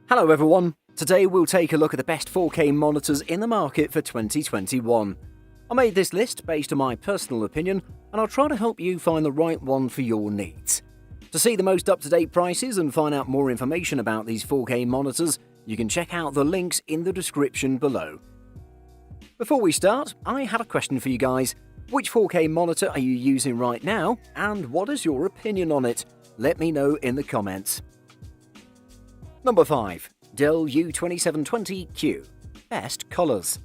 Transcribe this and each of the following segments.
Hello everyone, today we'll take a look at the best 4K monitors in the market for 2021. I made this list based on my personal opinion, and I'll try to help you find the right one for your needs. To see the most up-to-date prices and find out more information about these 4K monitors, you can check out the links in the description below. Before we start, I have a question for you guys. Which 4K monitor are you using right now, and what is your opinion on it? Let me know in the comments. Number 5. Dell U2720Q. Best colours.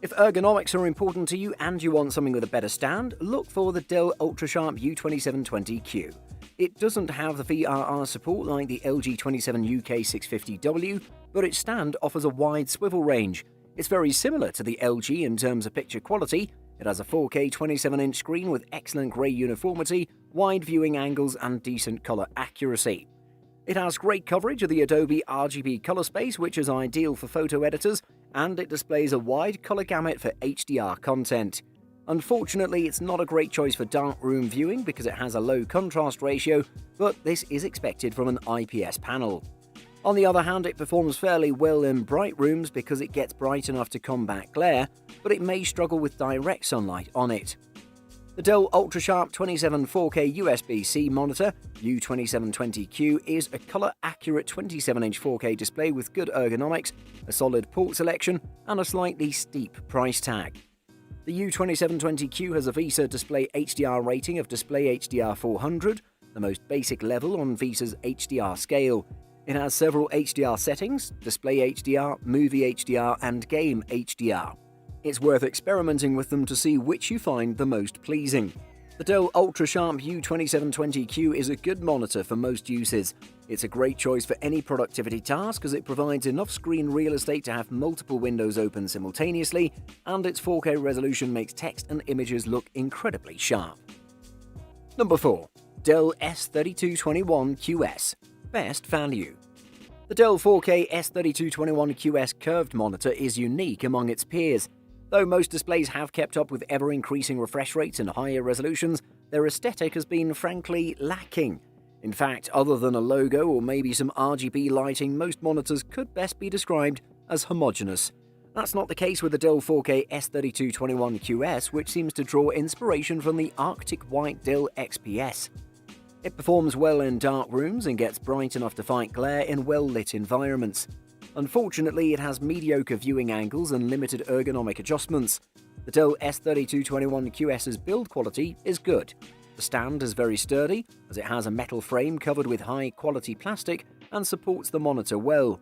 If ergonomics are important to you and you want something with a better stand, look for the Dell Ultrasharp U2720Q. It doesn't have the VRR support like the LG 27 UK650W, but its stand offers a wide swivel range. It's very similar to the LG in terms of picture quality. It has a 4K 27-inch screen with excellent grey uniformity, wide viewing angles and decent colour accuracy. It has great coverage of the Adobe RGB color space, which is ideal for photo editors, and it displays a wide color gamut for HDR content. Unfortunately, it's not a great choice for darkroom viewing because it has a low contrast ratio, but this is expected from an IPS panel. On the other hand, it performs fairly well in bright rooms because it gets bright enough to combat glare, but it may struggle with direct sunlight on it. The Dell Ultrasharp 27 4K USB-C monitor U2720Q is a color-accurate 27-inch 4K display with good ergonomics, a solid port selection, and a slightly steep price tag. The U2720Q has a VESA Display HDR rating of Display HDR 400, the most basic level on VESA's HDR scale. It has several HDR settings: Display HDR, Movie HDR, and Game HDR. It's worth experimenting with them to see which you find the most pleasing. The Dell Ultrasharp U2720Q is a good monitor for most uses. It's a great choice for any productivity task as it provides enough screen real estate to have multiple windows open simultaneously, and its 4K resolution makes text and images look incredibly sharp. Number 4. Dell S3221QS. Best value. The Dell 4K S3221QS curved monitor is unique among its peers. Though most displays have kept up with ever-increasing refresh rates and higher resolutions, their aesthetic has been frankly lacking. In fact, other than a logo or maybe some RGB lighting, most monitors could best be described as homogeneous. That's not the case with the Dell 4K S3221QS, which seems to draw inspiration from the Arctic White Dell XPS. It performs well in dark rooms and gets bright enough to fight glare in well-lit environments. Unfortunately, it has mediocre viewing angles and limited ergonomic adjustments. The Dell S3221QS's build quality is good. The stand is very sturdy, as it has a metal frame covered with high-quality plastic and supports the monitor well.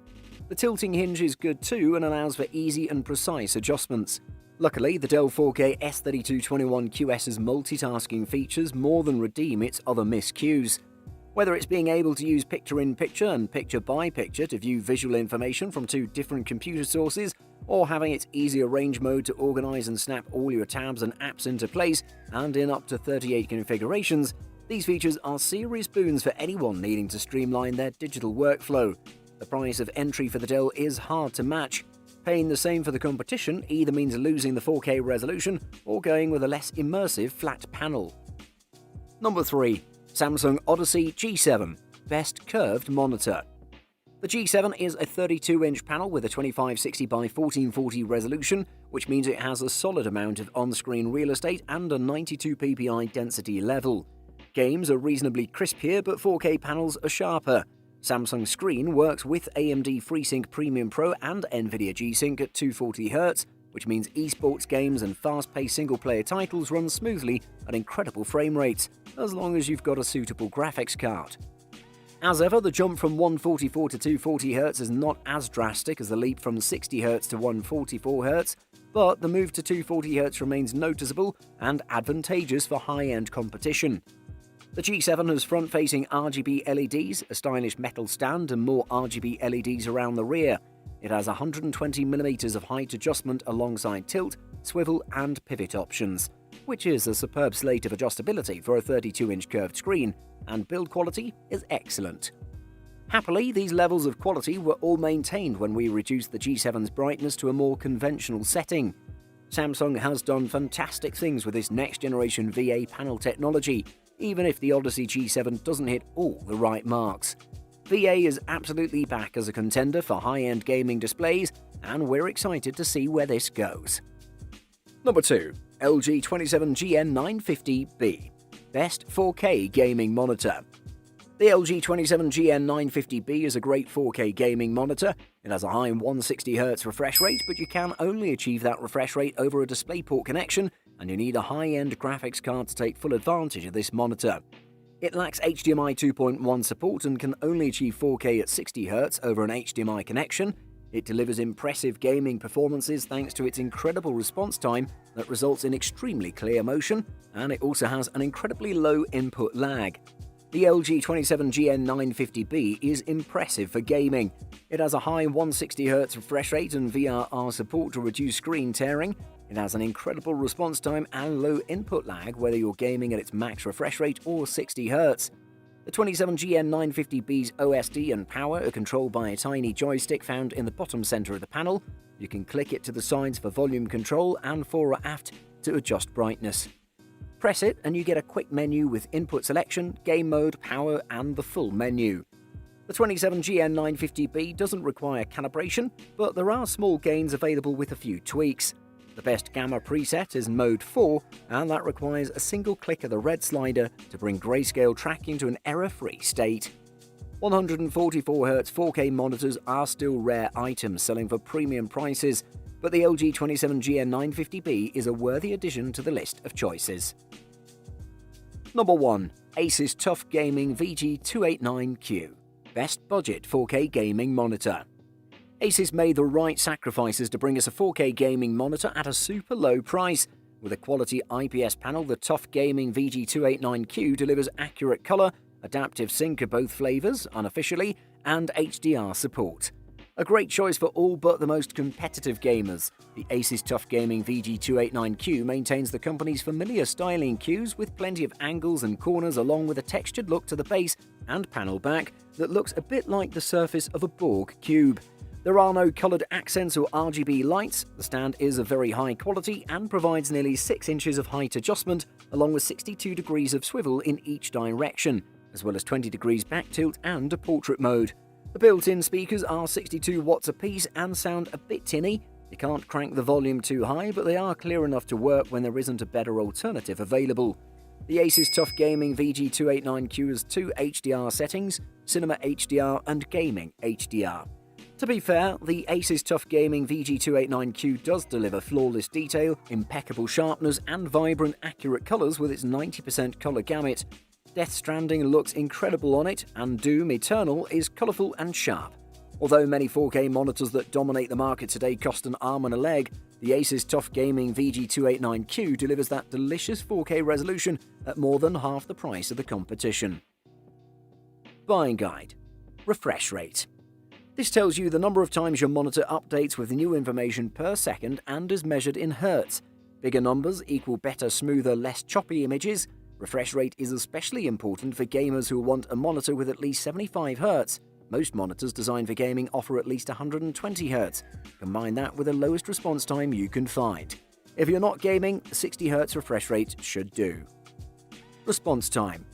The tilting hinge is good too and allows for easy and precise adjustments. Luckily, the Dell 4K S3221QS's multitasking features more than redeem its other miscues. Whether it's being able to use picture-in-picture and picture-by-picture to view visual information from two different computer sources, or having its easy arrange mode to organize and snap all your tabs and apps into place, and in up to 38 configurations, these features are serious boons for anyone needing to streamline their digital workflow. The price of entry for the Dell is hard to match. Paying the same for the competition either means losing the 4K resolution or going with a less immersive flat panel. Number 3. Samsung Odyssey G7. Best curved monitor. The G7 is a 32-inch panel with a 2560 by 1440 resolution, which means it has a solid amount of on-screen real estate and a 92 ppi density level. Games are reasonably crisp here, but 4K panels are sharper. Samsung's screen works with AMD FreeSync Premium Pro and NVIDIA G-Sync at 240Hz, which means esports games and fast-paced single-player titles run smoothly at incredible frame rates, as long as you've got a suitable graphics card. As ever, the jump from 144 to 240Hz is not as drastic as the leap from 60Hz to 144Hz, but the move to 240Hz remains noticeable and advantageous for high-end competition. The G7 has front-facing RGB LEDs, a stylish metal stand, and more RGB LEDs around the rear. It has 120mm of height adjustment alongside tilt, swivel, and pivot options, which is a superb slate of adjustability for a 32-inch curved screen, and build quality is excellent. Happily, these levels of quality were all maintained when we reduced the G7's brightness to a more conventional setting. Samsung has done fantastic things with this next-generation VA panel technology, even if the Odyssey G7 doesn't hit all the right marks. VA is absolutely back as a contender for high-end gaming displays, and we're excited to see where this goes. Number 2. LG 27GN950B, Best 4K Gaming Monitor. The LG 27GN950B is a great 4K gaming monitor. It has a high 160Hz refresh rate, but you can only achieve that refresh rate over a DisplayPort connection, and you need a high-end graphics card to take full advantage of this monitor. It lacks HDMI 2.1 support and can only achieve 4K at 60Hz over an HDMI connection. It delivers impressive gaming performances thanks to its incredible response time that results in extremely clear motion, and it also has an incredibly low input lag. The LG 27GN950B is impressive for gaming. It has a high 160Hz refresh rate and VRR support to reduce screen tearing. It has an incredible response time and low input lag whether you're gaming at its max refresh rate or 60Hz. The 27GN950B's OSD and power are controlled by a tiny joystick found in the bottom center of the panel. You can click it to the sides for volume control and fore or aft to adjust brightness. Press it and you get a quick menu with input selection, game mode, power, and the full menu. The 27GN950B doesn't require calibration, but there are small gains available with a few tweaks. The best gamma preset is Mode 4, and that requires a single click of the red slider to bring grayscale tracking to an error-free state. 144Hz 4K monitors are still rare items selling for premium prices, but the LG 27GN950B is a worthy addition to the list of choices. Number 1. Asus TUF Gaming VG289Q, Best Budget 4K Gaming Monitor. Asus made the right sacrifices to bring us a 4K gaming monitor at a super low price. With a quality IPS panel, the TUF Gaming VG289Q delivers accurate color, adaptive sync of both flavors, unofficially, and HDR support. A great choice for all but the most competitive gamers. The Asus TUF Gaming VG289Q maintains the company's familiar styling cues with plenty of angles and corners, along with a textured look to the base and panel back that looks a bit like the surface of a Borg cube. There are no coloured accents or RGB lights. The stand is of very high quality and provides nearly 6 inches of height adjustment, along with 62 degrees of swivel in each direction, as well as 20 degrees back tilt and a portrait mode. The built-in speakers are 62 watts apiece and sound a bit tinny. You can't crank the volume too high, but they are clear enough to work when there isn't a better alternative available. The Asus TUF Gaming VG289Q has 2 HDR settings, Cinema HDR and Gaming HDR. To be fair, the Asus TUF Gaming VG289Q does deliver flawless detail, impeccable sharpness, and vibrant, accurate colours with its 90% colour gamut. Death Stranding looks incredible on it, and Doom Eternal is colourful and sharp. Although many 4K monitors that dominate the market today cost an arm and a leg, the Asus TUF Gaming VG289Q delivers that delicious 4K resolution at more than half the price of the competition. Buying Guide. Refresh Rate. This tells you the number of times your monitor updates with new information per second and is measured in Hertz. Bigger numbers equal better, smoother, less choppy images. Refresh rate is especially important for gamers who want a monitor with at least 75 Hz. Most monitors designed for gaming offer at least 120 Hz. Combine that with the lowest response time you can find. If you're not gaming, 60 Hz refresh rate should do. Response time.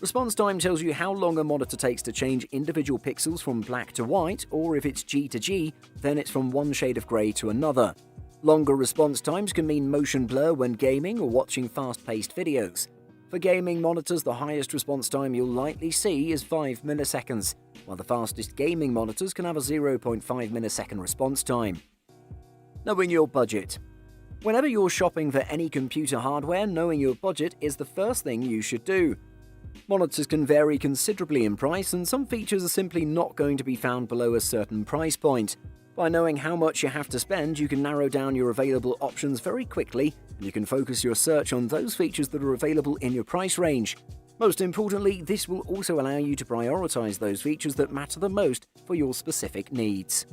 Response time tells you how long a monitor takes to change individual pixels from black to white, or if it's G to G, then it's from one shade of grey to another. Longer response times can mean motion blur when gaming or watching fast-paced videos. For gaming monitors, the highest response time you'll likely see is 5 milliseconds, while the fastest gaming monitors can have a 0.5 millisecond response time. Knowing your budget. Whenever you're shopping for any computer hardware, knowing your budget is the first thing you should do. Monitors can vary considerably in price, and some features are simply not going to be found below a certain price point. By knowing how much you have to spend, you can narrow down your available options very quickly, and you can focus your search on those features that are available in your price range. Most importantly, this will also allow you to prioritize those features that matter the most for your specific needs.